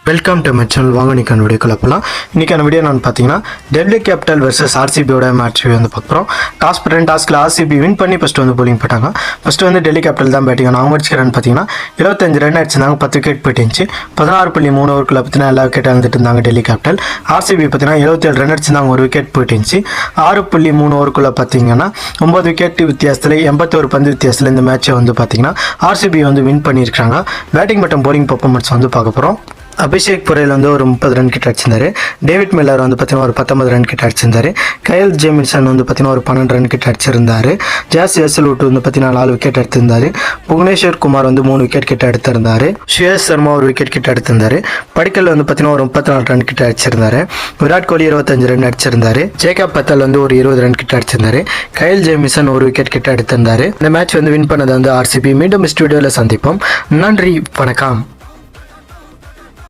Welcome to my channel. வாங்க நிற்கான வீடியோக்குள்ள போகலாம். இன்றைக்கான வீடியோ நான் பார்த்தீங்கன்னா டெல்லி கேபிட்டல் வர்சஸ் ஆர்சிபியோட மேட்ச் வந்து பார்க்குறோம். டாஸ் பட்டன் டாஸ்கில் ஆர்சிபி வின் பண்ணி ஃபஸ்ட்டு வந்து போலிங் போட்டாங்க. ஃபஸ்ட்டு வந்து டெல்லி கேபிட்டல் தான் பேட்டிங். அவங்க அடிச்ச ரன் பார்த்தீங்கன்னா 25 ரன் அடிச்சிருந்தாங்க. 10 விக்கெட் போயிட்டுச்சு. 16.3 ஓவருக்குள்ள பார்த்தீங்கன்னா எல்லா விக்கெட் வந்துட்டு இருந்தாங்க டெல்லி கேபிட்டல். ஆர்சிபி பார்த்தீங்கன்னா 77 ரன் அடிச்சிருந்தாங்க. 1 விக்கெட் போயிட்டுச்சு. 6.3 ஓவருக்குள்ள பார்த்தீங்கன்னா 9 விக்கெட் வித்தியாசத்தில் 81 பந்து வித்தியாசத்தில் இந்த மேட்சை வந்து பார்த்தீங்கன்னா ஆர்சிபி வந்து வின் பண்ணியிருக்காங்க. பேட்டிங் மற்றும் போலிங் பர்ஃபார்மன்ஸ் வந்து பார்க்க போகிறோம். அபிஷேக் புரேல் வந்து ஒரு 30 ரன் கிட்ட அடிச்சிருந்தாரு. டேவிட் மில்லர் வந்து பார்த்தீங்கன்னா ஒரு 19 ரன் கிட்ட அடிச்சிருந்தாரு. கைல் ஜேமின்சன் வந்து பார்த்தீங்கன்னா ஒரு 12 ரன் கிட்ட அடிச்சிருந்தாரு. ஜாஸ் ஹேசல்வுட் வந்து பார்த்தீங்கன்னா 4 விக்கெட் எடுத்திருந்தாரு. புவனேஸ்வர் குமார் வந்து 3 விக்கெட் கிட்ட எடுத்திருந்தாரு. ஸ்ரேயஸ் சர்மா ஒரு விக்கெட் கிட்ட எடுத்திருந்தாரு. படிக்கல் வந்து பார்த்தீங்கன்னா ஒரு 34 ரன் கிட்ட அடிச்சிருந்தாரு. விராட் கோலி 25 ரன் அடிச்சிருந்தாரு. ஜேக்கப் பத்தல் வந்து ஒரு 20 ரன் கிட்ட அடிச்சிருந்தாரு. கைல் ஜேமின்சன் ஒரு விக்கெட் கிட்ட எடுத்திருந்தாரு. இந்த மேட்ச் வந்து வின் பண்ணது வந்து ஆர்சிபி. மீண்டும் நெக்ஸ்ட் வீடியோவில் சந்திப்போம். நன்றி, வணக்கம்.